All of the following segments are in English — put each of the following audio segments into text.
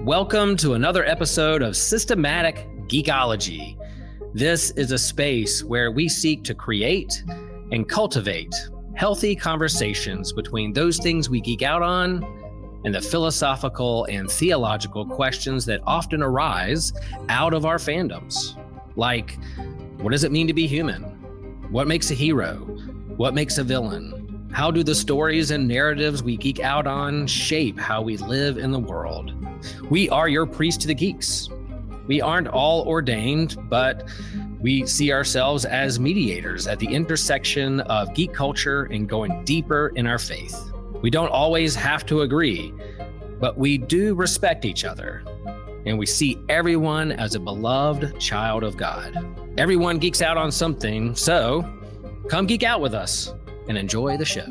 Welcome to another episode of Systematic Geekology. This is a space where we seek to create and cultivate healthy conversations between those things we geek out on and the philosophical and theological questions that often arise out of our fandoms. Like, what does it mean to be human? What makes a hero? What makes a villain? How do the stories and narratives we geek out on shape how we live in the world? We are your priest to the geeks. We aren't all ordained, but we see ourselves as mediators at the intersection of geek culture and going deeper in our faith. We don't always have to agree, but we do respect each other, and we see everyone as a beloved child of God. Everyone geeks out on something, so come geek out with us and enjoy the show.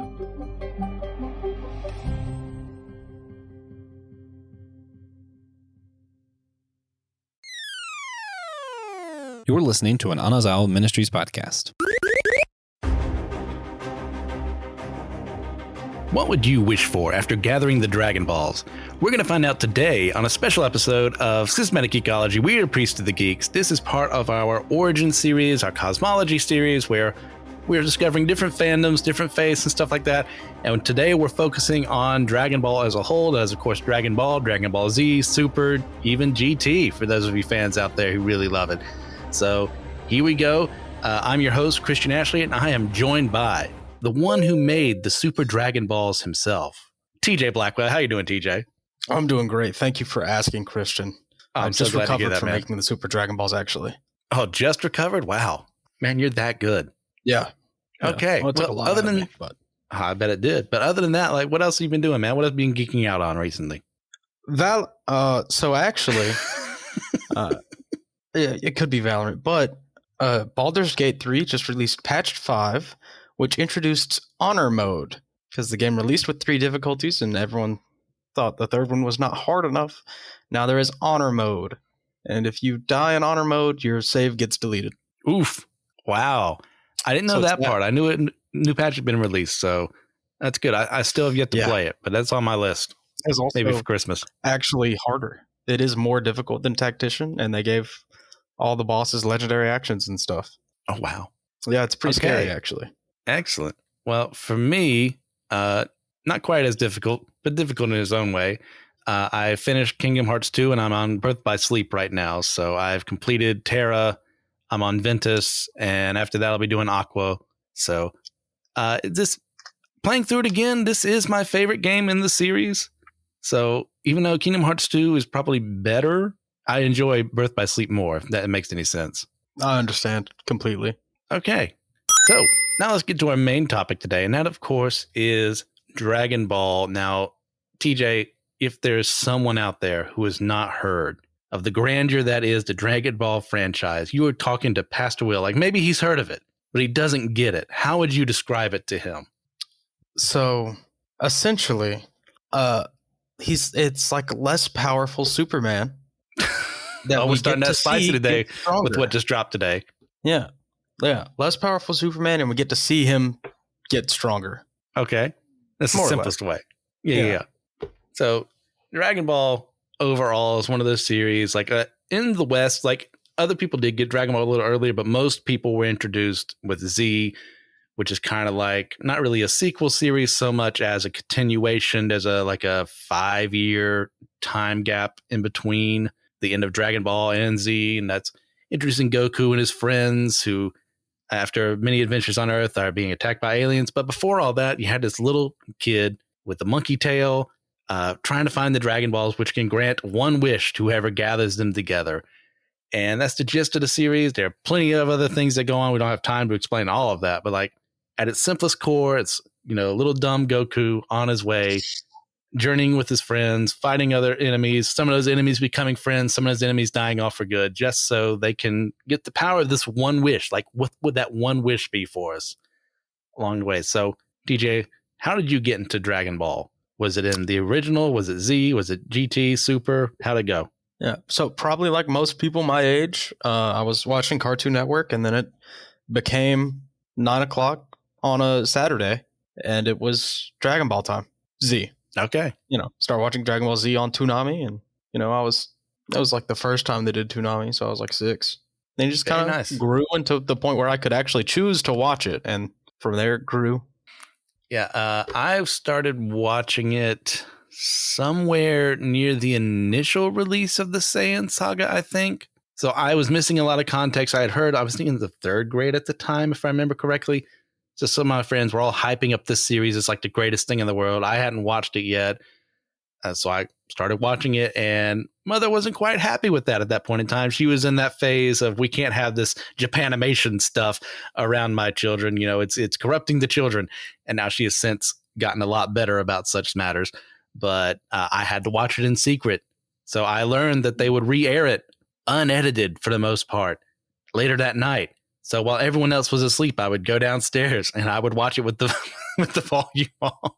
You're listening to an Anazal Ministries podcast. What would you wish for after gathering the Dragon Balls? We're going to find out today on a special episode of Systematic Geekology. We are Priests of the Geeks. This is part of our Origin series, our Cosmology series, where we're discovering different fandoms, different faiths, and stuff like that. And today we're focusing on Dragon Ball as a whole. That is, of course, Dragon Ball Z, Super, even GT, for those of you fans out there who really love it. So here we go. I'm your host, Christian Ashley, and I am joined by the one who made the Super Dragon Balls himself, TJ Blackwell. How you doing, TJ? I'm doing great. Thank you for asking, Christian. I'm just so glad to hear recovered that, from man. making the Super Dragon Balls, actually. Oh, just recovered? Wow. Man, you're that good. Yeah. Okay. Well, it took a lot other out of than me, but I bet it did. But other than that, like, what else have you been doing, man? What have you been geeking out on recently? So actually, yeah, it could be Valorant, but Baldur's Gate 3 just released patch 5, which introduced honor mode, because the game released with 3 difficulties and everyone thought the third one was not hard enough. Now there is honor mode, and if you die in honor mode, your save gets deleted. Oof. Wow. I didn't know So that part. I knew new patch had been released, so that's good. I still have yet to play it, but that's on my list. It's also Maybe for Christmas. actually harder. It is more difficult than Tactician, and they gave all the bosses legendary actions and stuff. Oh, wow. Yeah, it's pretty scary, actually. Excellent. Well, for me, not quite as difficult, but difficult in its own way. I finished Kingdom Hearts 2, and I'm on Birth by Sleep right now. So I've completed Terra. I'm on Ventus, and after that, I'll be doing Aqua. So this playing through it again, this is my favorite game in the series. So even though Kingdom Hearts 2 is probably better, I enjoy Birth by Sleep more, if that makes any sense. I understand completely. Okay. So now let's get to our main topic today. And that, of course, is Dragon Ball. Now, TJ, if there's someone out there who has not heard of the grandeur that is the Dragon Ball franchise, you were talking to Pastor Will, like maybe he's heard of it, but he doesn't get it. How would you describe it to him? So essentially, it's like less powerful Superman. We're starting that spicy today with what just dropped today. Yeah. Less powerful Superman, and we get to see him get stronger. Okay. That's the simplest way. Yeah. So Dragon Ball overall is one of those series, like in the West, like other people did get Dragon Ball a little earlier, but most people were introduced with Z, which is kind of like not really a sequel series so much as a continuation. There's a 5-year time gap in between the end of Dragon Ball and Z, and that's introducing Goku and his friends who, after many adventures on Earth, are being attacked by aliens. But before all that, you had this little kid with a monkey tail trying to find the Dragon Balls, which can grant one wish to whoever gathers them together. And that's the gist of the series. There are plenty of other things that go on. We don't have time to explain all of that, but like at its simplest core, it's, little dumb Goku on his way, journeying with his friends, fighting other enemies, some of those enemies becoming friends, some of those enemies dying off for good, just so they can get the power of this one wish. Like, what would that one wish be for us along the way? So, DJ, how did you get into Dragon Ball? Was it in the original? Was it Z? Was it GT, Super? How'd it go? Yeah, so probably like most people my age, I was watching Cartoon Network, and then it became 9 o'clock on a Saturday, and it was Dragon Ball time. Z. Okay. Start watching Dragon Ball Z on Toonami, and that was like the first time they did Toonami, so I was like 6. Then it just kind of grew into the point where I could actually choose to watch it, and from there it grew. Yeah, I've started watching it somewhere near the initial release of the Saiyan saga, I think. So I was missing a lot of context. I was thinking the 3rd grade at the time, if I remember correctly. So some of my friends were all hyping up this series. It's like the greatest thing in the world. I hadn't watched it yet. So I started watching it, and Mother wasn't quite happy with that at that point in time. She was in that phase of, we can't have this Japanimation stuff around my children. It's corrupting the children. And now she has since gotten a lot better about such matters. But I had to watch it in secret. So I learned that they would re-air it unedited for the most part later that night. So while everyone else was asleep, I would go downstairs and I would watch it with the with the volume off.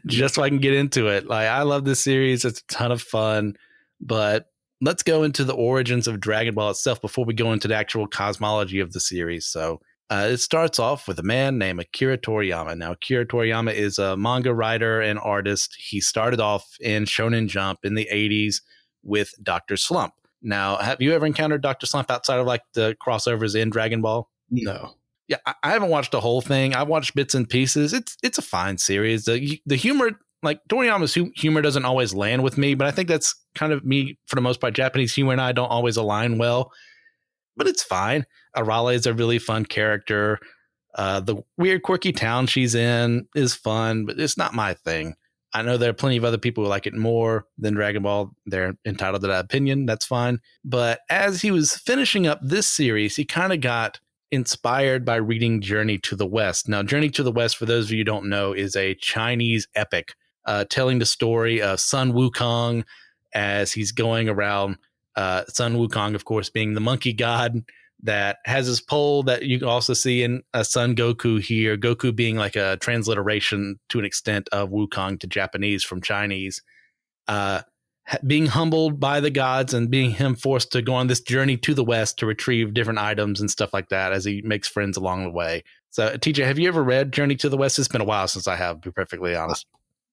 Just so I can get into it. Like, I love this series. It's a ton of fun. But let's go into the origins of Dragon Ball itself before we go into the actual cosmology of the series. So it starts off with a man named Akira Toriyama. Now, Akira Toriyama is a manga writer and artist. He started off in Shonen Jump in the 80s with Dr. Slump. Now, have you ever encountered Dr. Slump outside of like the crossovers in Dragon Ball? No. Yeah, I haven't watched the whole thing. I've watched bits and pieces. It's a fine series. The humor, like Toriyama's humor doesn't always land with me, but I think that's kind of me for the most part. Japanese humor and I don't always align well, but it's fine. Arale is a really fun character. The weird, quirky town she's in is fun, but it's not my thing. I know there are plenty of other people who like it more than Dragon Ball. They're entitled to that opinion. That's fine. But as he was finishing up this series, he kind of got inspired by reading Journey to the West. Now, Journey to the West, for those of you who don't know, is a Chinese epic telling the story of Sun Wukong as he's going around. Sun Wukong, of course, being the monkey god that has his pole that you can also see in Son Goku here. Goku being like a transliteration to an extent of Wukong to Japanese from Chinese. Being humbled by the gods and being him forced to go on this journey to the West to retrieve different items and stuff like that as he makes friends along the way. So, TJ, have you ever read Journey to the West? It's been a while since I have, to be perfectly honest.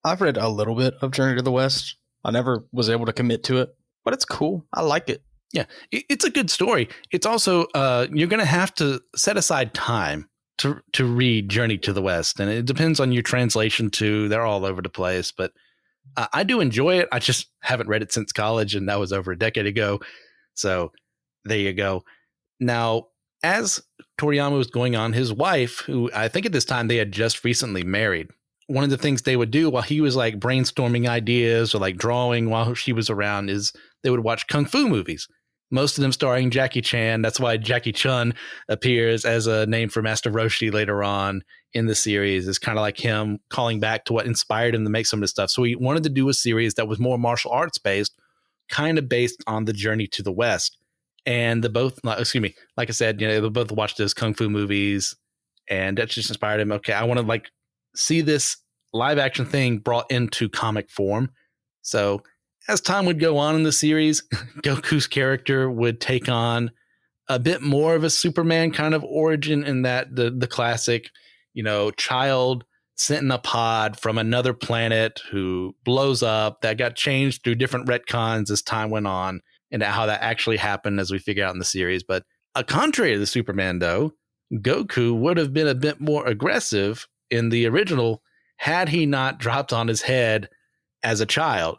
I've read a little bit of Journey to the West. I never was able to commit to it, but it's cool. I like it. Yeah, it's a good story. It's also, you're going to have to set aside time to read Journey to the West. And it depends on your translation too. They're all over the place, but I do enjoy it. I just haven't read it since college, and that was over a decade ago. So there you go. Now, as Toriyama was going on, his wife, who I think at this time they had just recently married, one of the things they would do while he was like brainstorming ideas or like drawing while she was around is they would watch kung fu movies. Most of them starring Jackie Chan. That's why Jackie Chun appears as a name for Master Roshi later on in the series. It's kind of like him calling back to what inspired him to make some of this stuff. So he wanted to do a series that was more martial arts based, kind of based on the Journey to the West. And like I said, they both watched those kung fu movies, and that just inspired him. Okay, I want to like see this live action thing brought into comic form. So as time would go on in the series, Goku's character would take on a bit more of a Superman kind of origin in that the classic, child sent in a pod from another planet who blows up, that got changed through different retcons as time went on, and how that actually happened as we figure out in the series. But contrary to the Superman, though, Goku would have been a bit more aggressive in the original had he not dropped on his head as a child.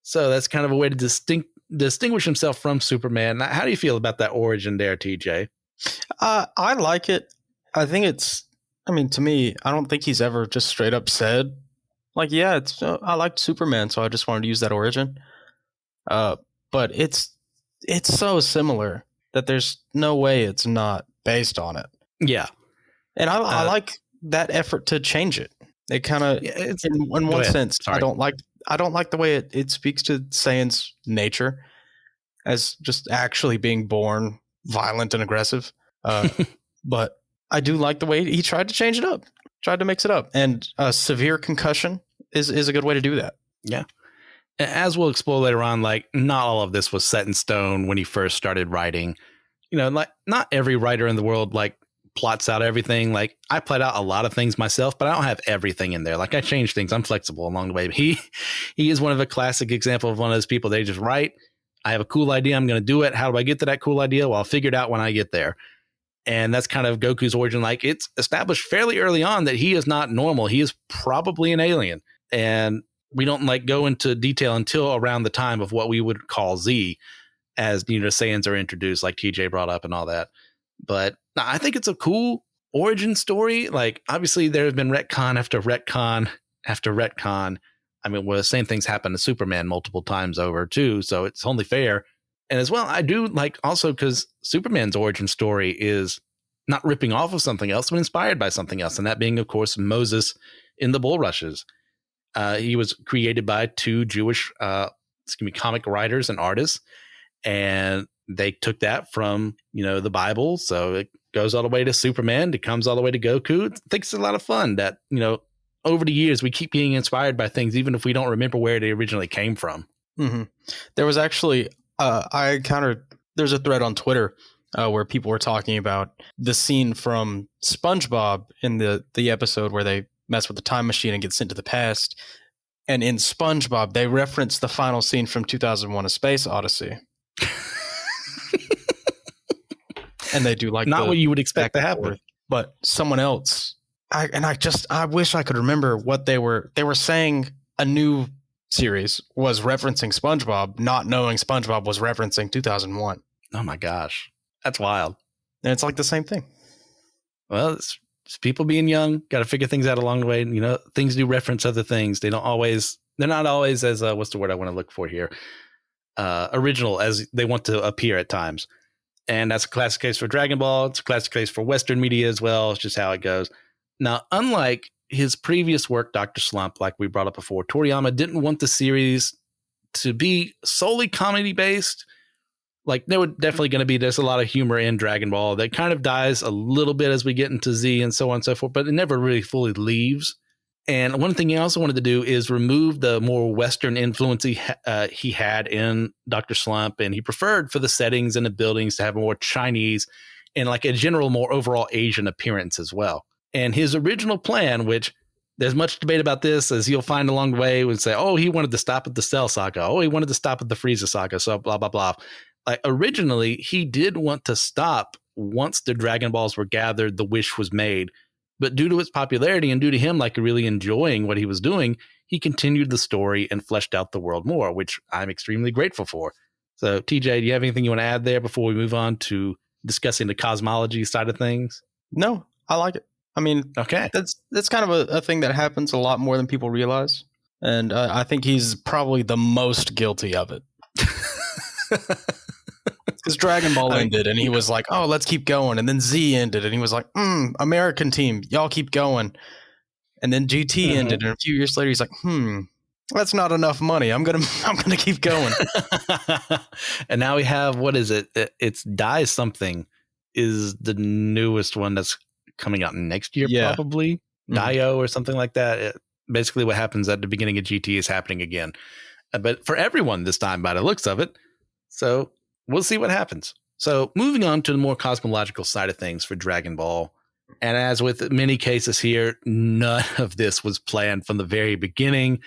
So that's kind of a way to distinguish himself from Superman. How do you feel about that origin there, TJ? I like it. I think to me, I don't think he's ever just straight up said, like, yeah, I liked Superman, so I just wanted to use that origin. But it's so similar that there's no way it's not based on it. Yeah. And I like that effort to change it. It kind of, in one sense, sorry. I don't like the way it speaks to Saiyan's nature as just actually being born violent and aggressive. But I do like the way he tried to change it up, tried to mix it up. And severe concussion is a good way to do that. Yeah. As we'll explore later on, like, not all of this was set in stone when he first started writing. Like, not every writer in the world like plots out everything. Like I played out a lot of things myself, but I don't have everything in there. Like I change things. I'm flexible along the way. But he is one of a classic example of one of those people. They just write, I have a cool idea. I'm going to do it. How do I get to that cool idea? Well, I'll figure it out when I get there. And that's kind of Goku's origin. Like it's established fairly early on that he is not normal. He is probably an alien. And we don't like go into detail until around the time of what we would call Z, as Saiyans are introduced, like TJ brought up and all that. But I think it's a cool origin story. Like obviously there has been retcon after retcon after retcon. I mean, well, the same things happen to Superman multiple times over too. So it's only fair. And as well, I do like also because Superman's origin story is not ripping off of something else, but inspired by something else. And that being, of course, Moses in the bulrushes. He was created by two Jewish comic writers and artists. And they took that from, the Bible. So it goes all the way to Superman. It comes all the way to Goku. I think it's a lot of fun that, over the years, we keep being inspired by things, even if we don't remember where they originally came from. Mm-hmm. There was actually, there's a thread on Twitter where people were talking about the scene from SpongeBob in the episode where they mess with the time machine and get sent to the past. And in SpongeBob, they reference the final scene from 2001: A Space Odyssey. And they do like not what you would expect to happen, but someone else. I wish I could remember what they were saying. A new series was referencing SpongeBob, not knowing SpongeBob was referencing 2001. Oh my gosh, that's wild. And it's like the same thing. Well, it's people being young, got to figure things out along the way. Things do reference other things. They're not always as what's the word I want to look for here? Original as they want to appear at times. And that's a classic case for Dragon Ball. It's a classic case for Western media as well. It's just how it goes. Now, unlike his previous work, Dr. Slump, like we brought up before, Toriyama didn't want the series to be solely comedy based. Like there would definitely going to be, there's a lot of humor in Dragon Ball that kind of dies a little bit as we get into Z and so on and so forth, but it never really fully leaves. And one thing he also wanted to do is remove the more Western influence he had in Dr. Slump. And he preferred for the settings and the buildings to have more Chinese and like a general, more overall Asian appearance as well. And his original plan, which there's much debate about this, as you'll find along the way, would say, oh, he wanted to stop at the Cell saga. Oh, he wanted to stop at the Frieza saga. So blah, blah, blah. Like originally, he did want to stop once the Dragon Balls were gathered, the wish was made. But due to its popularity and due to him like really enjoying what he was doing, he continued the story and fleshed out the world more, which I'm extremely grateful for. So, TJ, do you have anything you want to add there before we move on to discussing the cosmology side of things? No, I like it. I mean, okay, that's kind of a thing that happens a lot more than people realize. And I think he's probably the most guilty of it. Because Dragon Ball ended and he was like, oh, let's keep going. And then Z ended and he was like, American team, y'all keep going. And then GT ended and a few years later he's like, that's not enough money. I'm gonna keep going. And now we have, what is it? It's Die Something is the newest one that's coming out next year, probably. Dio or something like that. Basically what happens at the beginning of GT is happening again. But for everyone this time by the looks of it. So we'll see what happens. So moving on to the more cosmological side of things for Dragon Ball. And as with many cases here, none of this was planned from the very beginning.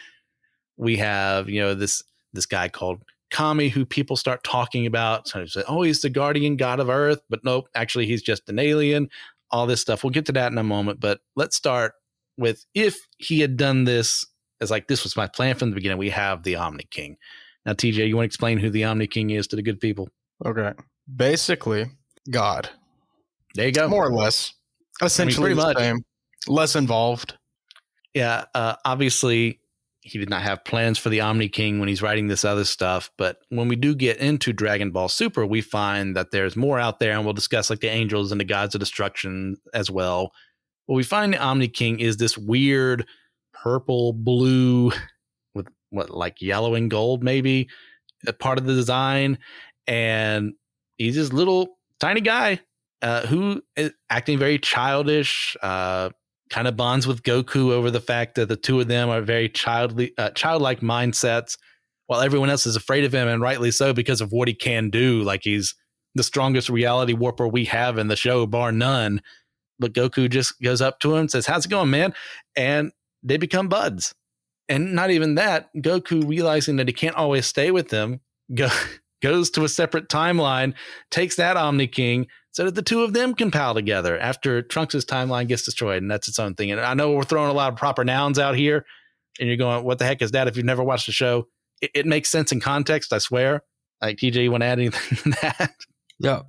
We have, this guy called Kami, who people start talking about. So they say, oh, he's the guardian god of Earth. But nope, actually, he's just an alien. All this stuff. We'll get to that in a moment. But let's start with, if he had done this as like, this was my plan from the beginning, we have the Omni King. Now, TJ, you want to explain who the Omni King is to the good people? Okay. Basically, God. There you go. More or less. Essentially, pretty much. Same. Less involved. Yeah. Obviously, he did not have plans for the Omni King when he's writing this other stuff. But when we do get into Dragon Ball Super, we find that there's more out there, and we'll discuss like the angels and the gods of destruction as well. What we find the Omni King is this weird purple, blue, with like yellow and gold, maybe a part of the design. And he's this little tiny guy who is acting very childish, kind of bonds with Goku over the fact that the two of them are very childlike mindsets, while everyone else is afraid of him, and rightly so, because of what he can do. Like he's the strongest reality warper we have in the show, bar none. but Goku just goes up to him and says, "How's it going, man?" And they become buds. And not even that, Goku, realizing that he can't always stay with them, goes to a separate timeline, takes that Omni King so that the two of them can pal together after Trunks' timeline gets destroyed. And that's its own thing. And I know we're throwing a lot of proper nouns out here, and you're going, what the heck is that? If you've never watched the show, it makes sense in context, I swear. Like, TJ, you want to add anything to that? Yeah.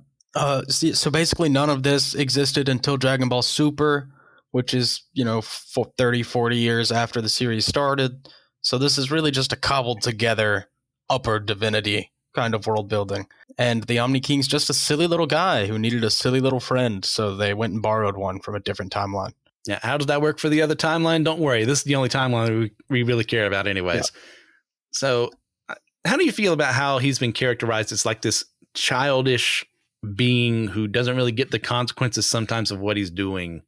So basically none of this existed until Dragon Ball Super, which is, 30, 40 years after the series started. So this is really just a cobbled together upper divinity kind of world building. And the Omni King's just a silly little guy who needed a silly little friend. So they went and borrowed one from a different timeline. Yeah. How does that work for the other timeline? Don't worry. This is the only timeline we really care about anyways. Yeah. So how do you feel about how he's been characterized as like this childish being who doesn't really get the consequences sometimes of what he's doing?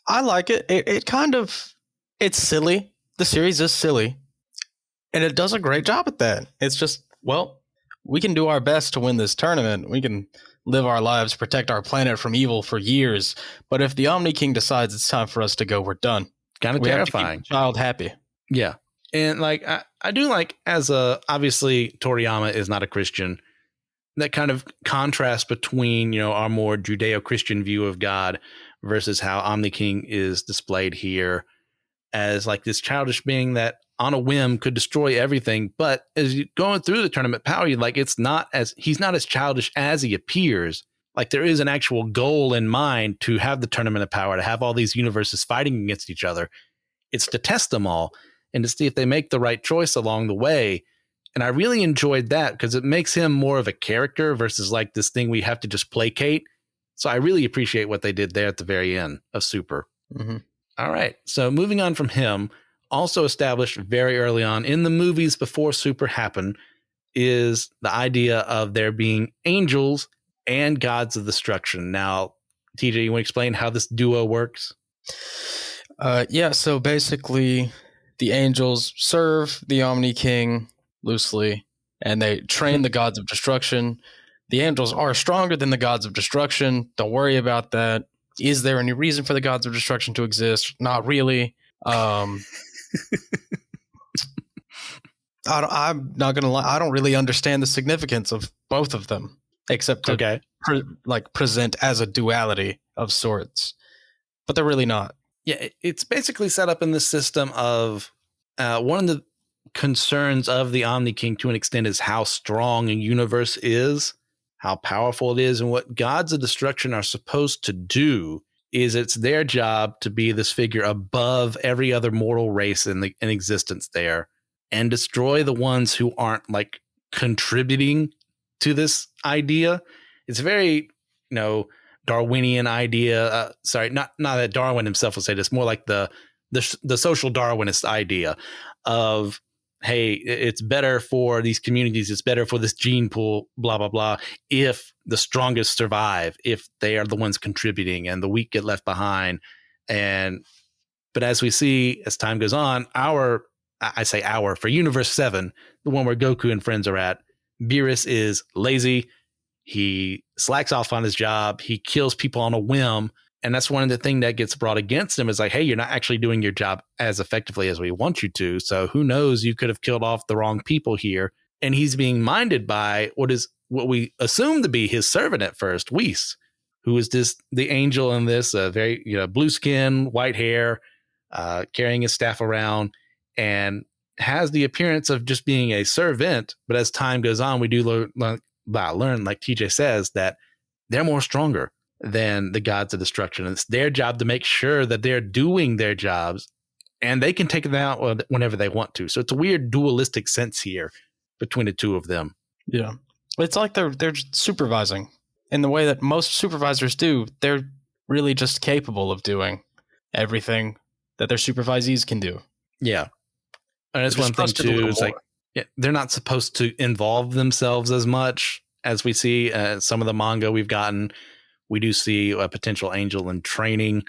I like it. It's silly. The series is silly. And it does a great job at that. It's just, well, we can do our best to win this tournament. We can live our lives, protect our planet from evil for years. But if the Omni King decides it's time for us to go, we're done. Kind of terrifying. Have to keep the child happy. Yeah. And like, I do like, obviously Toriyama is not a Christian, that kind of contrast between, our more Judeo-Christian view of God versus how Omni King is displayed here as like this childish being that on a whim could destroy everything. But as you're going through the tournament power, he's not as childish as he appears. Like there is an actual goal in mind to have the tournament of power, to have all these universes fighting against each other. It's to test them all and to see if they make the right choice along the way. And I really enjoyed that because it makes him more of a character versus like this thing we have to just placate. So I really appreciate what they did there at the very end of Super. Mm-hmm. All right. So moving on from him, also established very early on in the movies before Super happened, is the idea of there being angels and gods of destruction. Now, TJ, you want to explain how this duo works? Yeah. So basically, the angels serve the Omni King loosely, and they train the gods of destruction. The angels are stronger than the gods of destruction. Don't worry about that. Is there any reason for the gods of destruction to exist? Not really. I'm not gonna lie. I don't really understand the significance of both of them, except to present as a duality of sorts. But they're really not. Yeah, it's basically set up in this system of one of the concerns of the Omni King to an extent is how strong a universe is, how powerful it is, and what gods of destruction are supposed to do is it's their job to be this figure above every other mortal race in existence there and destroy the ones who aren't like contributing to this idea. It's very, Darwinian idea. Sorry, not that Darwin himself will say this, more like the social Darwinist idea of, hey, it's better for these communities, it's better for this gene pool, blah, blah, blah, if the strongest survive, if they are the ones contributing and the weak get left behind. But as we see, as time goes on, for Universe 7, the one where Goku and friends are at, Beerus is lazy. He slacks off on his job. He kills people on a whim. And that's one of the things that gets brought against him is like, hey, you're not actually doing your job as effectively as we want you to. So who knows, you could have killed off the wrong people here. And he's being minded by what we assume to be his servant at first, Whis, who is the angel in this, very, blue skin, white hair, carrying his staff around, and has the appearance of just being a servant. But as time goes on, we do learn, like TJ says, that they're more stronger than the gods of destruction. It's their job to make sure that they're doing their jobs and they can take them out whenever they want to. So it's a weird dualistic sense here between the two of them. Yeah. It's like they're supervising in the way that most supervisors do. They're really just capable of doing everything that their supervisees can do. Yeah. And that's one thing too, is like, they're not supposed to involve themselves as much as we see some of the manga we've gotten. We do see a potential angel in training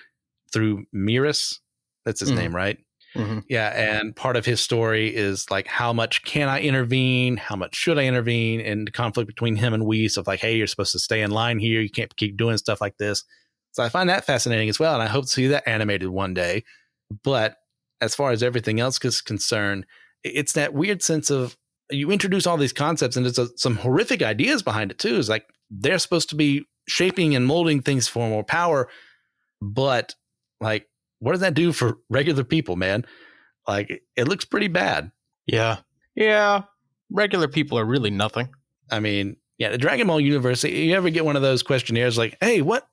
through Miras. That's his name, right? Mm-hmm. Yeah. And part of his story is like, how much can I intervene? How much should I intervene? And the conflict between him and Whis of like, hey, you're supposed to stay in line here. You can't keep doing stuff like this. So I find that fascinating as well, and I hope to see that animated one day. But as far as everything else is concerned, it's that weird sense of you introduce all these concepts and there's some horrific ideas behind it too. It's like they're supposed to be shaping and molding things for more power, but like, what does that do for regular people, man? Like, it looks pretty bad. Yeah. Regular people are really nothing. I mean, yeah, the Dragon Ball universe, you ever get one of those questionnaires like, hey, what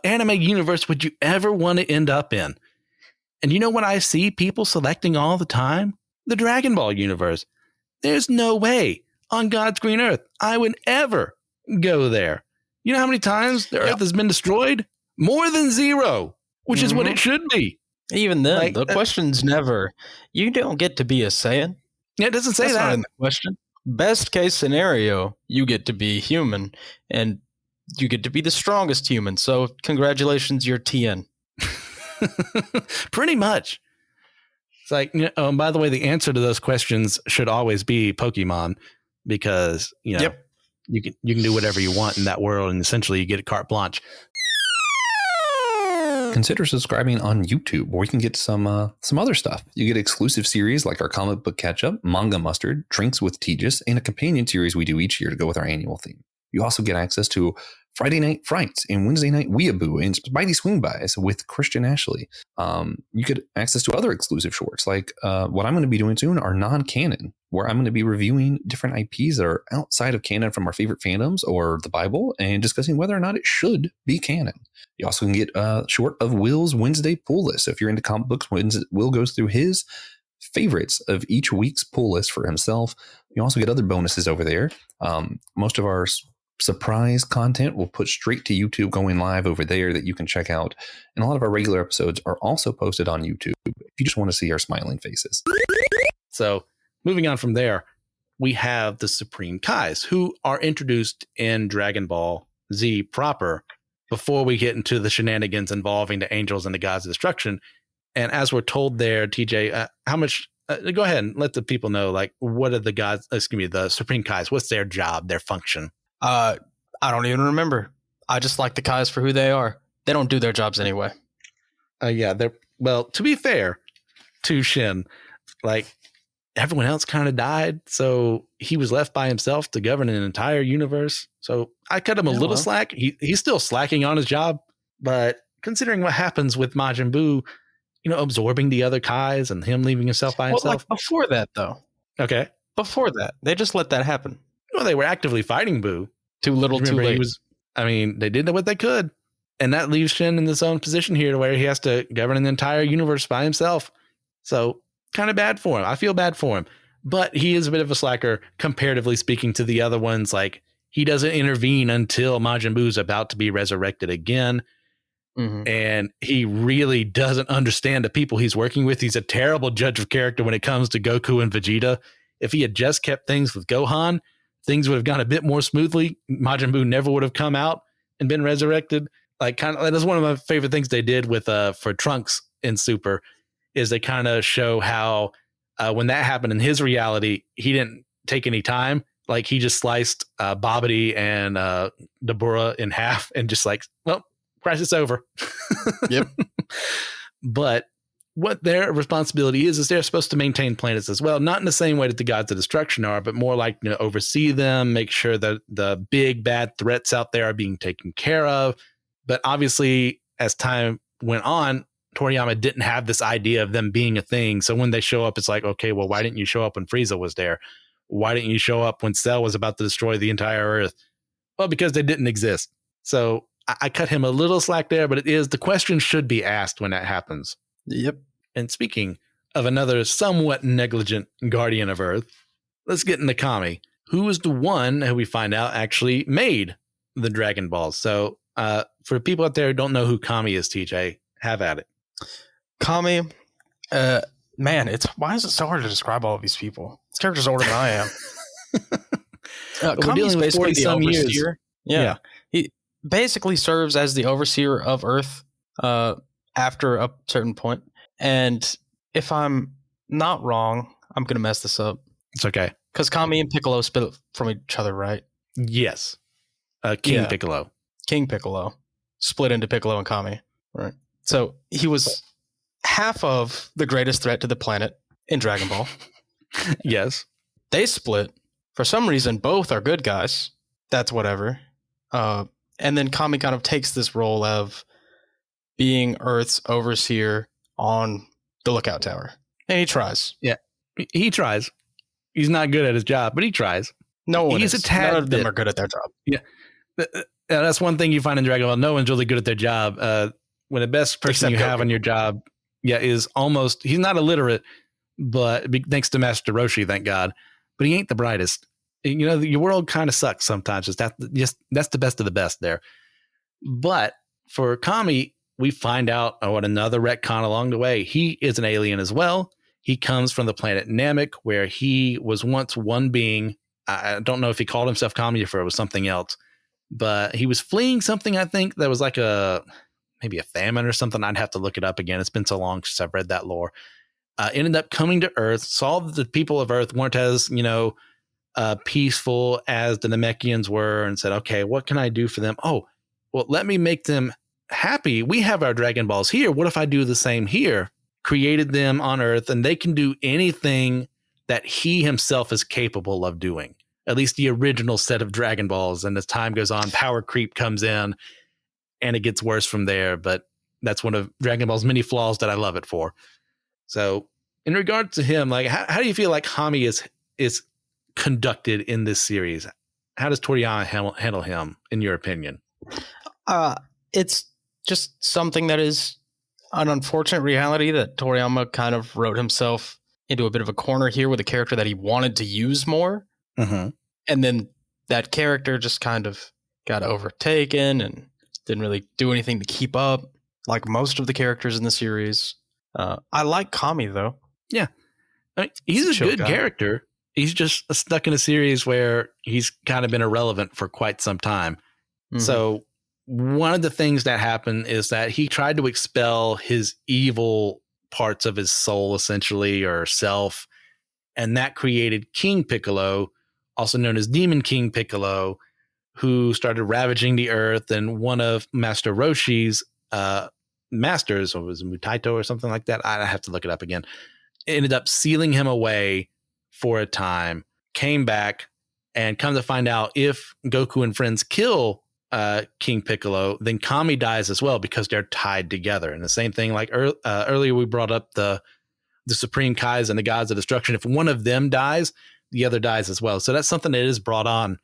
anime universe would you ever want to end up in? And you know what I see people selecting all the time? The Dragon Ball universe. There's no way on God's green earth I would ever go there. You know how many times the earth has been destroyed? More than 0, which is what it should be. Even then, like, the question's never, you don't get to be a Saiyan. Yeah, it doesn't say That's that not in the question. Best case scenario, you get to be human, and you get to be the strongest human. So congratulations, you're TN. Pretty much. It's like, by the way, the answer to those questions should always be Pokemon, because you can do whatever you want in that world, and essentially you get a carte blanche. Consider subscribing on YouTube, where you can get some other stuff. You get exclusive series like our comic book catch-up, Manga Mustard, Drinks with Tejas, and a companion series we do each year to go with our annual theme. You also get access to Friday Night Frights and Wednesday Night Weeaboo and Spidey Swing Bys with Christian Ashley. You get access to other exclusive shorts, like what I'm going to be doing soon are non-canon, where I'm going to be reviewing different IPs that are outside of canon from our favorite fandoms or the Bible and discussing whether or not it should be canon. You also can get a short of Will's Wednesday pull list. So if you're into comic books, Will goes through his favorites of each week's pull list for himself. You also get other bonuses over there. Most of our surprise content we'll put straight to YouTube going live over there that you can check out. And a lot of our regular episodes are also posted on YouTube if you just want to see our smiling faces. So moving on from there, we have the Supreme Kais, who are introduced in Dragon Ball Z proper before we get into the shenanigans involving the angels and the gods of destruction. And as we're told there, TJ, how much, go ahead and let the people know, like, what are the Supreme Kais, what's their job, their function? I don't even remember. I just like the Kais for who they are. They don't do their jobs anyway. To be fair to Shin, like, everyone else kind of died, so he was left by himself to govern an entire universe. So I cut him a little slack. He's still slacking on his job, but considering what happens with Majin Buu, absorbing the other Kais and him leaving himself by himself. Like before that, though. Okay. Before that, they just let that happen. Well, they were actively fighting Buu. Too little, too late. They did what they could. And that leaves Shin in this own position here to where he has to govern an entire universe by himself. So kind of bad for him. I feel bad for him. But he is a bit of a slacker, comparatively speaking, to the other ones. Like, he doesn't intervene until Majin Buu's about to be resurrected again. Mm-hmm. And he really doesn't understand the people he's working with. He's a terrible judge of character when it comes to Goku and Vegeta. If he had just kept things with Gohan, things would have gone a bit more smoothly. Majin Buu never would have come out and been resurrected. Like, that's one of my favorite things they did with for Trunks in Super, is they kind of show how when that happened in his reality, he didn't take any time. Like, he just sliced Babidi and Dabura in half and just like, well, crisis over. Yep. But what their responsibility is they're supposed to maintain planets as well. Not in the same way that the gods of destruction are, but more like, oversee them, make sure that the big bad threats out there are being taken care of. But obviously, as time went on, Toriyama didn't have this idea of them being a thing. So when they show up, it's like, okay, well, why didn't you show up when Frieza was there? Why didn't you show up when Cell was about to destroy the entire Earth? Well, because they didn't exist. So I cut him a little slack there, but the question should be asked when that happens. Yep. And speaking of another somewhat negligent guardian of Earth, let's get into Kami, who is the one who we find out actually made the Dragon Balls. So for people out there who don't know who Kami is, TJ, have at it. Kami, man, why is it so hard to describe all of these people? This character's older than I am. Kami's basically the overseer. Yeah. He basically serves as the overseer of Earth after a certain point. And if I'm not wrong, I'm going to mess this up. It's okay. Because Kami and Piccolo split from each other, right? Yes. King Piccolo. King Piccolo. split into Piccolo and Kami. Right. So he was half of the greatest threat to the planet in Dragon Ball. Yes. They split. For some reason, both are good guys. That's whatever. And then Kami kind of takes this role of being Earth's overseer on the lookout tower. And he tries. Yeah. He tries. He's not good at his job, but he tries. No one He's is. a tad None of them bit. are good at their job. Yeah. That's one thing you find in Dragon Ball. No one's really good at their job. When the best person Except you have Goku. on your job, is almost, he's not illiterate, but thanks to Master Roshi, thank God, but he ain't the brightest. You know, your world kind of sucks sometimes. That's the best of the best there. But for Kami, we find out what another retcon along the way. He is an alien as well. He comes from the planet Namek, where he was once one being. I don't know if he called himself Kami or if it was something else, but he was fleeing something, I think, that was like maybe a famine or something. I'd have to look it up again. It's been so long since I've read that lore. Ended up coming to Earth, saw that the people of Earth weren't as, peaceful as the Namekians were, and said, okay, what can I do for them? Oh, well, let me make them happy. We have our Dragon Balls here. What if I do the same here? Created them on Earth, and they can do anything that he himself is capable of doing. At least the original set of Dragon Balls. And as time goes on, power creep comes in, and it gets worse from there. But that's one of Dragon Ball's many flaws that I love it for. So in regard to him, like, how do you feel like Kami is conducted in this series? How does Toriyama handle him, in your opinion? It's just something that is an unfortunate reality that Toriyama kind of wrote himself into a bit of a corner here with a character that he wanted to use more. Mm-hmm. And then that character just kind of got overtaken and didn't really do anything to keep up, like most of the characters in the series. I like Kami, though. Yeah. I mean, he's a good character. He's just stuck in a series where he's kind of been irrelevant for quite some time. Mm-hmm. So one of the things that happened is that he tried to expel his evil parts of his soul, essentially, or self. And that created King Piccolo, also known as Demon King Piccolo, who started ravaging the earth. And one of Master Roshi's masters, or was it Mutaito or something like that? I have to look it up again. Ended up sealing him away for a time, came back, and come to find out, if Goku and friends kill King Piccolo, then Kami dies as well, because they're tied together. And the same thing, like earlier we brought up the Supreme Kais and the Gods of Destruction. If one of them dies, the other dies as well. So that's something that is brought on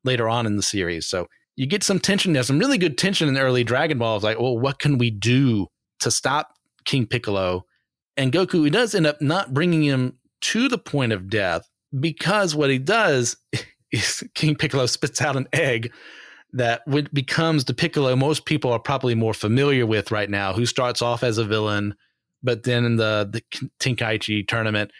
later on in the series. So you get some tension. There's some really good tension in the early Dragon Balls. Like, well, what can we do to stop King Piccolo? And Goku, he does end up not bringing him to the point of death, because what he does is King Piccolo spits out an egg that becomes the Piccolo most people are probably more familiar with right now, who starts off as a villain, but then in the Tenkaichi tournament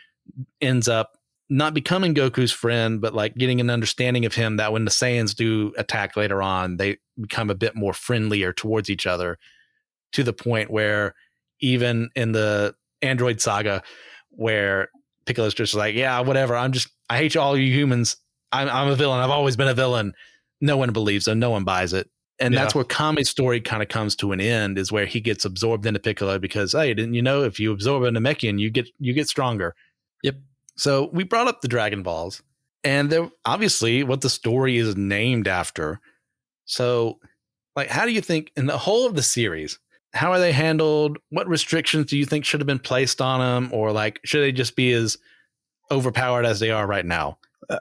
ends up not becoming Goku's friend, but like getting an understanding of him, that when the Saiyans do attack later on, they become a bit more friendlier towards each other, to the point where even in the Android saga, where Piccolo's just like, yeah, whatever, I hate all you humans. I'm a villain. I've always been a villain. No one believes him. No one buys it. And that's where Kami's story kind of comes to an end, is where he gets absorbed into Piccolo, because, hey, didn't you know, if you absorb a Namekian, you get stronger. Yep. So we brought up the Dragon Balls, and they're obviously what the story is named after. So, like, how do you think in the whole of the series, how are they handled? What restrictions do you think should have been placed on them? Or like, should they just be as overpowered as they are right now?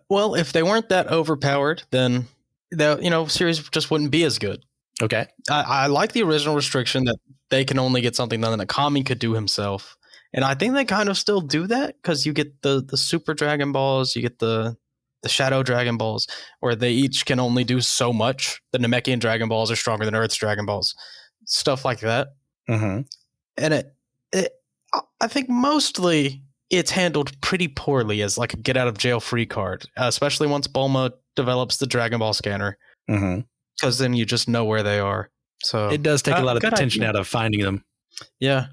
Well, if they weren't that overpowered, then the series just wouldn't be as good. Okay. I like the original restriction that they can only get something done that Kami could do himself. And I think they kind of still do that, because you get the Super Dragon Balls, you get the Shadow Dragon Balls, where they each can only do so much. The Namekian Dragon Balls are stronger than Earth's Dragon Balls. Stuff like that. Mm-hmm. And I think mostly it's handled pretty poorly as like a get out of jail free card, especially once Bulma develops the Dragon Ball scanner, because then you just know where they are. So it does take a lot of the tension out of finding them. Yeah.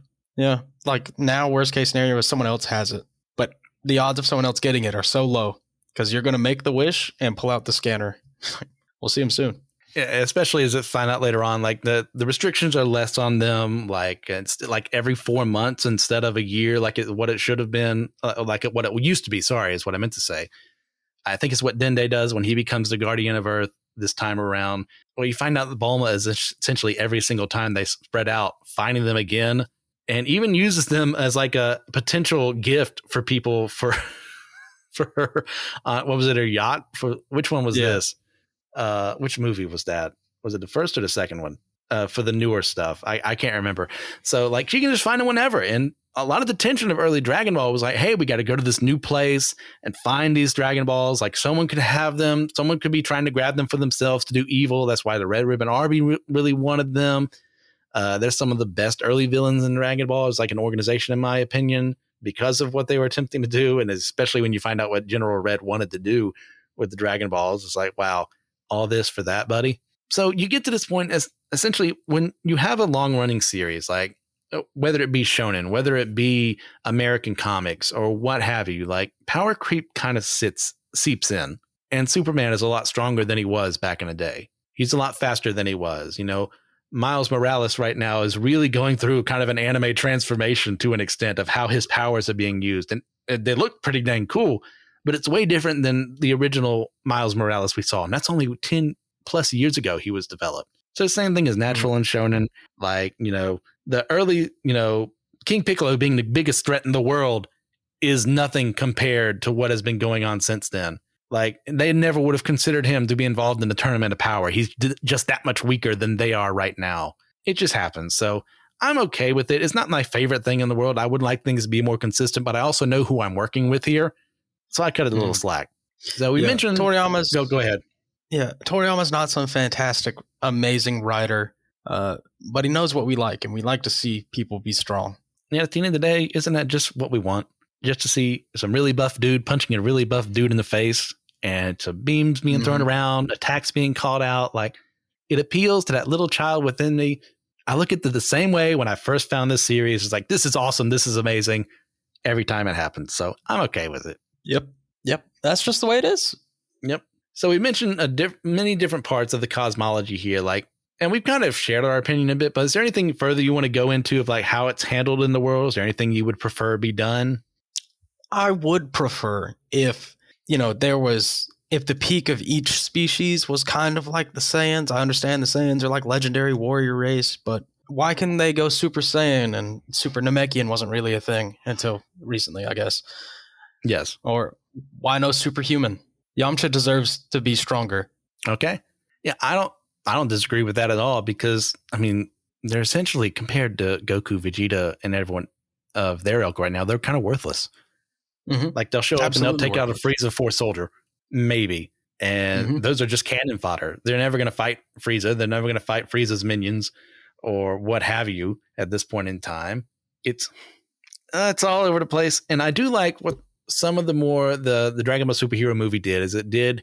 Like now, worst case scenario is someone else has it, but the odds of someone else getting it are so low, because you're going to make the wish and pull out the scanner. We'll see him soon. especially as it find out later on, like the restrictions are less on them. Like it's like every 4 months instead of a year, like what it should have been, what it used to be. Sorry, is what I meant to say. I think it's what Dende does when he becomes the Guardian of Earth this time around. Well, you find out that Bulma is essentially every single time they spread out, finding them again, and even uses them as like a potential gift for people for her. What was it? Her yacht? For which one was this? Which movie was that? Was it the first or the second one? For the newer stuff, I can't remember. So like she can just find it whenever, and a lot of the tension of early Dragon Ball was like, hey, we got to go to this new place and find these Dragon Balls. Like someone could have them. Someone could be trying to grab them for themselves to do evil. That's why the Red Ribbon Army really wanted them. There's some of the best early villains in Dragon Ball. It's like an organization, in my opinion, because of what they were attempting to do. And especially when you find out what General Red wanted to do with the Dragon Balls, it's like, wow, all this for that, buddy. So you get to this point as essentially when you have a long running series, like whether it be shonen, whether it be American comics or what have you, like power creep kind of seeps in, and Superman is a lot stronger than he was back in the day. He's a lot faster than he was. You know, Miles Morales right now is really going through kind of an anime transformation to an extent of how his powers are being used. And they look pretty dang cool, but it's way different than the original Miles Morales we saw. And that's only 10 plus years ago he was developed. So the same thing is natural in shonen, like, you know, the early, you know, King Piccolo being the biggest threat in the world is nothing compared to what has been going on since then. Like they never would have considered him to be involved in the Tournament of Power. He's just that much weaker than they are right now. It just happens. So I'm okay with it. It's not my favorite thing in the world. I would like things to be more consistent, but I also know who I'm working with here. So I cut it a little slack. So we mentioned Toriyama's. Go ahead. Yeah, Toriyama's not some fantastic, amazing writer, but he knows what we like, and we like to see people be strong. Yeah, at the end of the day, isn't that just what we want? Just to see some really buff dude punching a really buff dude in the face, and some beams being thrown around, attacks being called out. Like, it appeals to that little child within me. I look at it the same way when I first found this series. It's like, this is awesome. This is amazing. Every time it happens. So I'm okay with it. Yep. That's just the way it is. Yep. So we mentioned many different parts of the cosmology here, like, and we've kind of shared our opinion a bit, but is there anything further you want to go into of like how it's handled in the world? Is there anything you would prefer be done? I would prefer if, you know, if the peak of each species was kind of like the Saiyans. I understand the Saiyans are like legendary warrior race, but why can they go Super Saiyan and Super Namekian wasn't really a thing until recently, I guess. Yes. Or why no superhuman? Yamcha deserves to be stronger. Okay. Yeah, I don't disagree with that at all, because I mean, they're essentially, compared to Goku, Vegeta, and everyone of their ilk right now, they're kind of worthless. Like they'll show up and they'll take out a Frieza Force soldier, maybe. And those are just cannon fodder. They're never going to fight Frieza. They're never going to fight Frieza's minions or what have you at this point in time. It's all over the place. And I do like what some of the Dragon Ball superhero movie did, is it did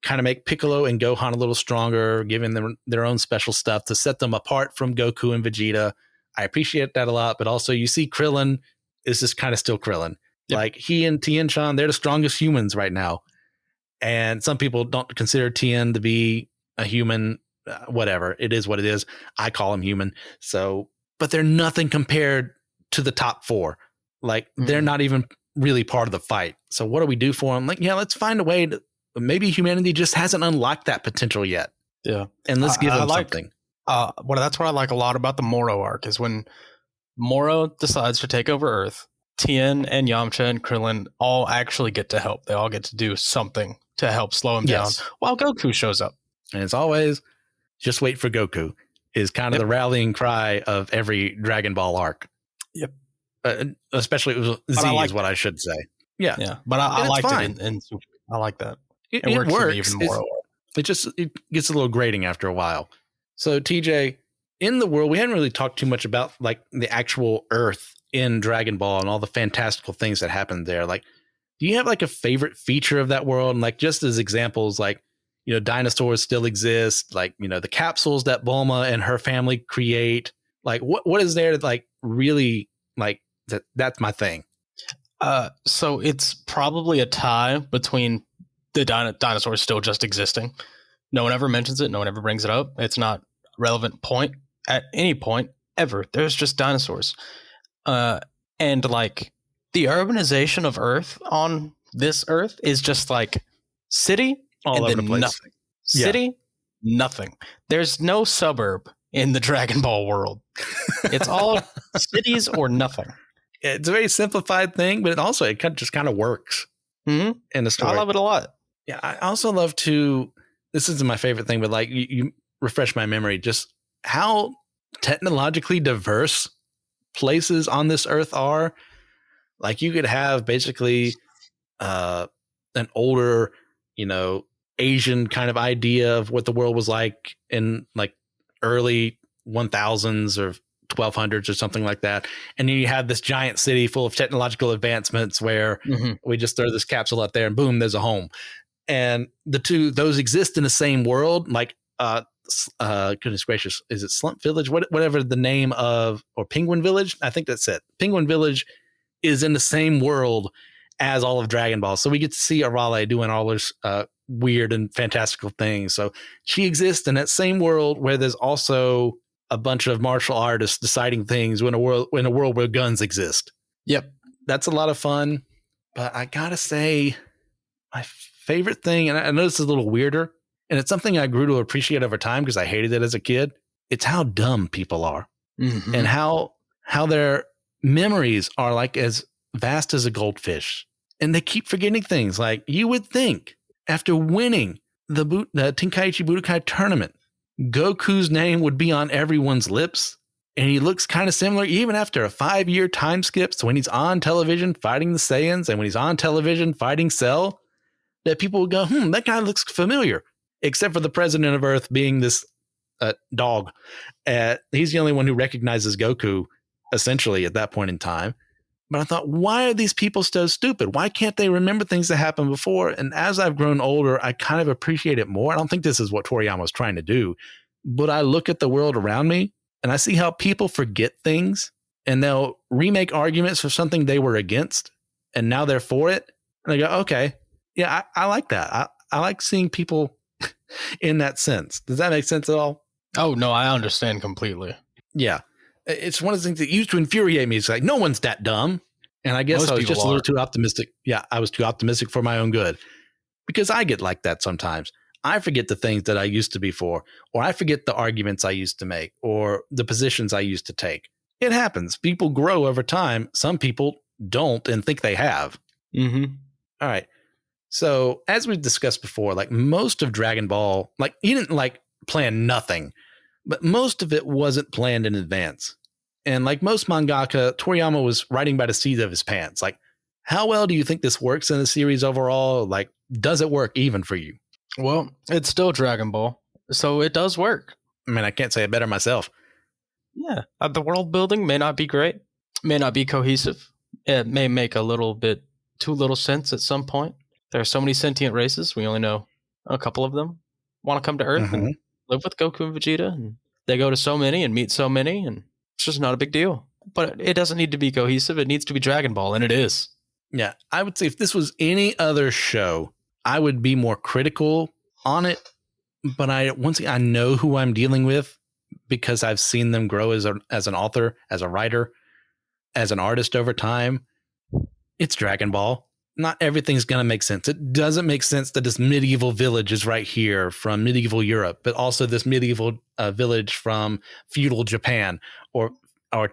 kind of make Piccolo and Gohan a little stronger, giving them their own special stuff to set them apart from Goku and Vegeta. I appreciate that a lot, but also you see Krillin is just kind of still Krillin. Yep. Like he and Tien-Chan, they're the strongest humans right now. And some people don't consider Tien to be a human, whatever. It is what it is. I call him human. So, but they're nothing compared to the top four. Like they're not even really part of the fight. So what do we do for them? Like, yeah, let's find a way to, maybe humanity just hasn't unlocked that potential yet. Yeah. And let's give them something. That's what I like a lot about the Moro arc, is when Moro decides to take over Earth, Tien and Yamcha and Krillin all actually get to help. They all get to do something to help slow him down while Goku shows up. And it's always just wait for Goku is kind of the rallying cry of every Dragon Ball arc. Yep. Especially Z is what I should say. Yeah. Yeah. But I liked it in Super. I like that. It works for me even more. It gets a little grating after a while. So TJ, in the world, we hadn't really talked too much about like the actual Earth in Dragon Ball and all the fantastical things that happened there. Like, do you have like a favorite feature of that world? And like, just as examples, like, you know, dinosaurs still exist, like, you know, the capsules that Bulma and her family create. Like, what is there to like really like that's my thing. So it's probably a tie between the dinosaurs still just existing, No one ever mentions it. No one ever brings it up. It's not a relevant point at any point ever. There's just dinosaurs. And like the urbanization of Earth on this Earth is just like city all and over then the place. nothing. City, nothing. There's no suburb in the Dragon Ball world. It's all cities or nothing. It's a very simplified thing, but it just kind of works in the story. I love it a lot. Yeah, I also love to. This isn't my favorite thing, but like you refresh my memory. Just how technologically diverse places on this Earth are. Like you could have basically an older, Asian kind of idea of what the world was like in like early 1000s or 1200s or something like that. And then you have this giant city full of technological advancements where we just throw this capsule up there and boom, there's a home. And those exist in the same world. Like, goodness gracious, is it Slump Village? Whatever the name of, or Penguin Village? I think that's it. Penguin Village is in the same world as all of Dragon Ball. So we get to see Arale doing all those weird and fantastical things. So she exists in that same world where there's also a bunch of martial artists deciding things in a world where guns exist. Yep. That's a lot of fun. But I gotta say, my favorite thing, and I know this is a little weirder, and it's something I grew to appreciate over time because I hated it as a kid. It's how dumb people are and how their memories are like as vast as a goldfish. And they keep forgetting things. Like you would think after winning the Tenkaichi Budokai tournament, Goku's name would be on everyone's lips. And he looks kind of similar even after a 5-year time skip. So when he's on television fighting the Saiyans and when he's on television fighting Cell, that people would go, that guy looks familiar. Except for the president of Earth being this dog. He's the only one who recognizes Goku essentially at that point in time. But I thought, why are these people so stupid? Why can't they remember things that happened before? And as I've grown older, I kind of appreciate it more. I don't think this is what Toriyama was trying to do, but I look at the world around me and I see how people forget things and they'll remake arguments for something they were against and now they're for it. And I go, okay, yeah, I like that. I like seeing people in that sense. Does that make sense at all? Oh, no, I understand completely. Yeah. It's one of the things that used to infuriate me. It's like, no one's that dumb. And I guess Most I was people just a little too optimistic. Yeah, I was too optimistic for my own good because I get like that sometimes. I forget the things that I used to be for, or I forget the arguments I used to make, or the positions I used to take. It happens. People grow over time. Some people don't and think they have. All right. So as we've discussed before, like most of Dragon Ball, like he didn't like plan nothing, but most of it wasn't planned in advance. And like most mangaka, Toriyama was writing by the seat of his pants. Like, how well do you think this works in the series overall? Like, does it work even for you? Well, it's still Dragon Ball, so it does work. I mean, I can't say it better myself. Yeah. The world building may not be great, may not be cohesive. It may make a little bit too little sense at some point. There are so many sentient races. We only know a couple of them want to come to Earth and live with Goku and Vegeta. And they go to so many and meet so many, and it's just not a big deal. But it doesn't need to be cohesive. It needs to be Dragon Ball, and it is. Yeah, I would say if this was any other show, I would be more critical on it. But once again, I know who I'm dealing with because I've seen them grow as an author, as a writer, as an artist over time. It's Dragon Ball. Not everything's going to make sense. It doesn't make sense that this medieval village is right here from medieval Europe, but also this medieval village from feudal Japan or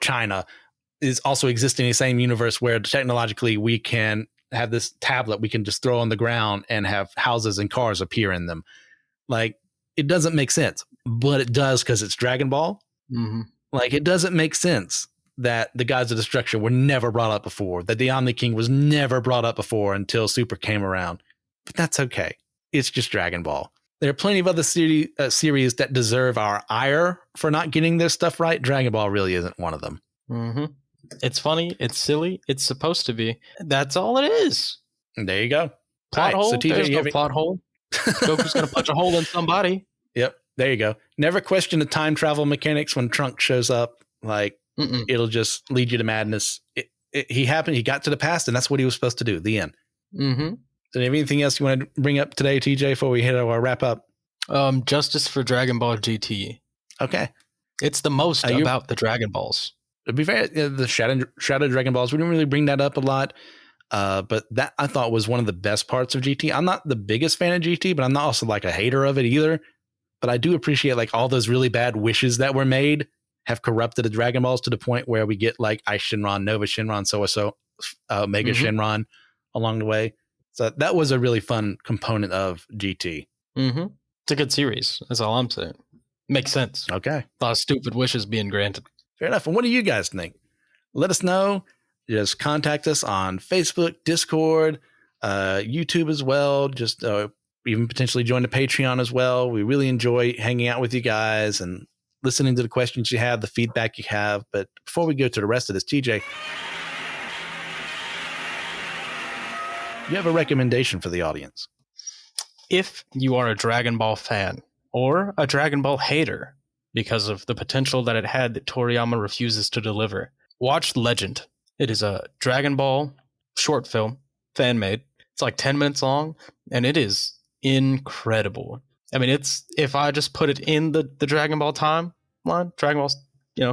China is also existing in the same universe where technologically we can have this tablet we can just throw on the ground and have houses and cars appear in them. Like, it doesn't make sense, but it does because it's Dragon Ball. Like, it doesn't make sense that the Gods of Destruction were never brought up before, that the Omni King was never brought up before until Super came around. But that's okay. It's just Dragon Ball. There are plenty of other series that deserve our ire for not getting this stuff right. Dragon Ball really isn't one of them. It's funny. It's silly. It's supposed to be. That's all it is. There you go. Plot hole? So TJ, There's no plot hole. Goku's going to punch a hole in somebody. Yep. There you go. Never question the time travel mechanics when Trunks shows up. Like, it'll just lead you to madness. He got to the past, and that's what he was supposed to do. The end. So, anything else you want to bring up today, TJ, before we hit our wrap up? Justice for Dragon Ball GT. Okay. It's the most about the Dragon Balls. To be fair, the Shadow Dragon Balls, we didn't really bring that up a lot. But that I thought was one of the best parts of GT. I'm not the biggest fan of GT, but I'm not also like a hater of it either. But I do appreciate like all those really bad wishes that were made have corrupted the Dragon Balls to the point where we get like Ice Shinron, Nova Shinron, so Mega Shinron along the way. So that was a really fun component of GT. Mm-hmm. It's a good series. That's all I'm saying. Makes sense. Okay. A lot of stupid wishes being granted. Fair enough. And what do you guys think? Let us know. Just contact us on Facebook, Discord, YouTube as well. Just even potentially join the Patreon as well. We really enjoy hanging out with you guys and listening to the questions you have, the feedback you have. But before we go to the rest of this, TJ, you have a recommendation for the audience. If you are a Dragon Ball fan or a Dragon Ball hater because of the potential that it had that Toriyama refuses to deliver, watch Legend. It is a Dragon Ball short film, fan-made. It's like 10 minutes long, and it is incredible. I mean, if I just put it in the Dragon Ball timeline, Dragon Ball's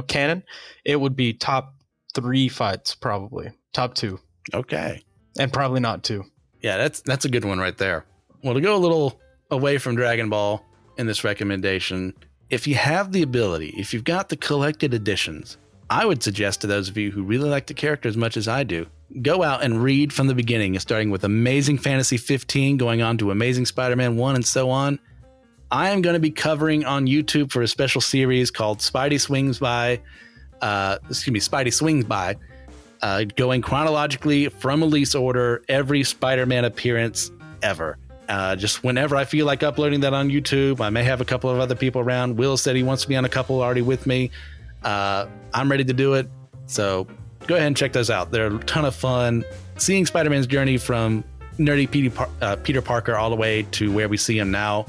canon, it would be top 3 fights, probably. Top 2. Okay. And probably not 2. Yeah, that's a good one right there. Well, to go a little away from Dragon Ball in this recommendation, if you have the ability, if you've got the collected editions, I would suggest to those of you who really like the character as much as I do, go out and read from the beginning, starting with Amazing Fantasy 15, going on to Amazing Spider-Man 1, and so on. I am going to be covering on YouTube for a special series called Spidey Swings By, going chronologically from release order, every Spider-Man appearance ever. Just whenever I feel like uploading that on YouTube, I may have a couple of other people around. Will said he wants to be on a couple already with me. I'm ready to do it. So go ahead and check those out. They're a ton of fun. Seeing Spider-Man's journey from nerdy Peter Parker all the way to where we see him now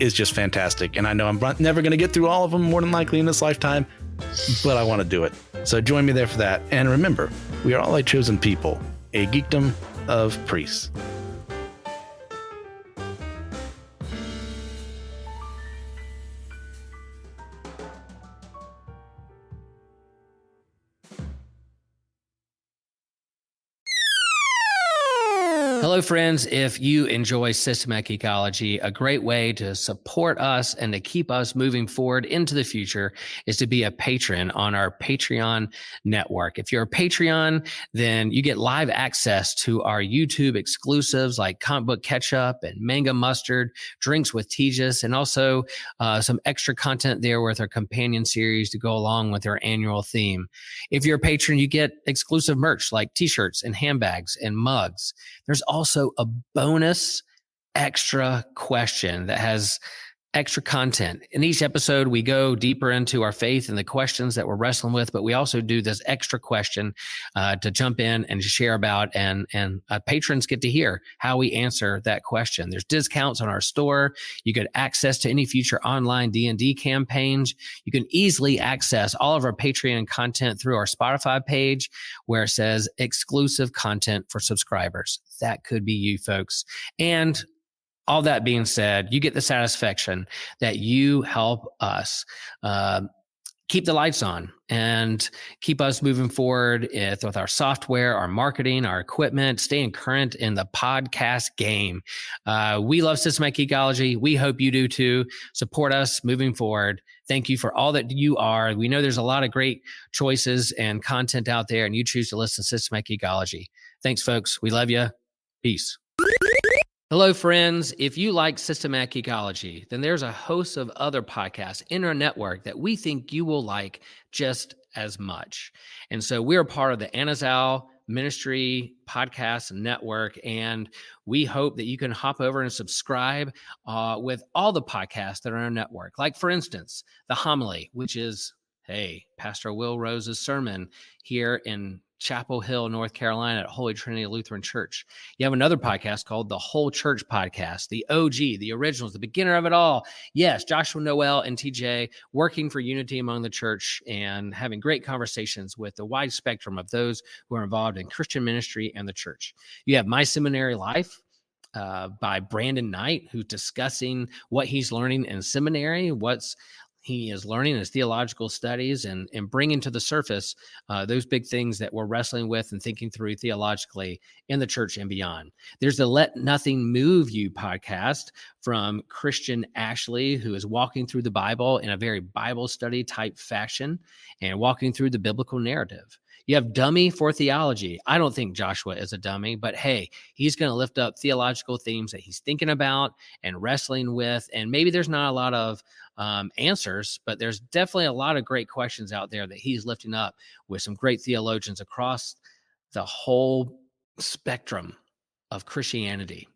is just fantastic. And I know I'm never going to get through all of them more than likely in this lifetime, but I want to do it. So join me there for that. And remember, we are all a chosen people, a geekdom of priests. Hello, friends. If you enjoy Systematic Geekology, a great way to support us and to keep us moving forward into the future is to be a patron on our Patreon network. If you're a Patreon, then you get live access to our YouTube exclusives like Comic Book Ketchup and Manga Mustard, Drinks with TJ, and also some extra content there with our companion series to go along with our annual theme. If you're a patron, you get exclusive merch like t-shirts and handbags and mugs. There's also a bonus extra question that has extra content. In each episode, we go deeper into our faith and the questions that we're wrestling with, but we also do this extra question to jump in and share about, and patrons get to hear how we answer that question. There's discounts on our store. You get access to any future online D&D campaigns. You can easily access all of our Patreon content through our Spotify page where it says exclusive content for subscribers. That could be you folks. And all that being said, you get the satisfaction that you help us keep the lights on and keep us moving forward with our software, our marketing, our equipment, staying current in the podcast game. We love Systematic Geekology. We hope you do too. Support us moving forward. Thank you for all that you are. We know there's a lot of great choices and content out there, and you choose to listen to Systematic Geekology. Thanks, folks. We love you. Peace. Hello, friends. If you like Systematic Geekology, then there's a host of other podcasts in our network that we think you will like just as much. And so we're part of the Anazal Ministry Podcast Network, and we hope that you can hop over and subscribe with all the podcasts that are on our network. Like, for instance, The Homily, which is, Pastor Will Rose's sermon here in Chapel Hill, North Carolina at Holy Trinity Lutheran Church. You have another podcast called The Whole Church Podcast, the OG, the originals, the beginner of it all. Yes, Joshua Noel and TJ working for unity among the church and having great conversations with the wide spectrum of those who are involved in Christian ministry and the church. You have My Seminary Life, by Brandon Knight, who's discussing what he's learning in seminary, he is learning in his theological studies, and bringing to the surface those big things that we're wrestling with and thinking through theologically in the church and beyond. There's the Let Nothing Move You podcast from Christian Ashley, who is walking through the Bible in a very Bible study type fashion and walking through the biblical narrative. You have Dummy for Theology. I don't think Joshua is a dummy, but hey, he's going to lift up theological themes that he's thinking about and wrestling with. And maybe there's not a lot of answers, but there's definitely a lot of great questions out there that he's lifting up with some great theologians across the whole spectrum of Christianity.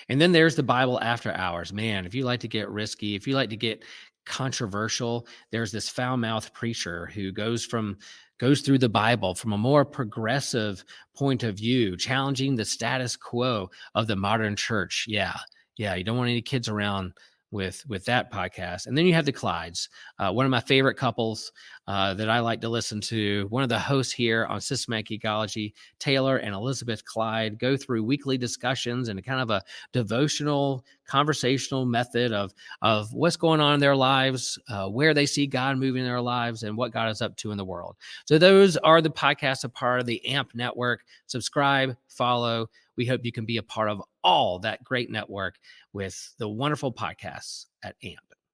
And then there's the Bible After Hours. Man, if you like to get risky, if you like to get controversial, there's this foul-mouthed preacher who goes through the Bible from a more progressive point of view, challenging the status quo of the modern church. Yeah, you don't want any kids around with that podcast. And then you have the Clydes, one of my favorite couples that I like to listen to. One of the hosts here on Systematic Geekology, Taylor and Elizabeth Clyde, go through weekly discussions and kind of a devotional, conversational method of what's going on in their lives, where they see God moving in their lives, and what God is up to in the world. So those are the podcasts, a part of the AMP network. Subscribe, follow. We hope you can be a part of all that great network with the wonderful podcasts at AMP.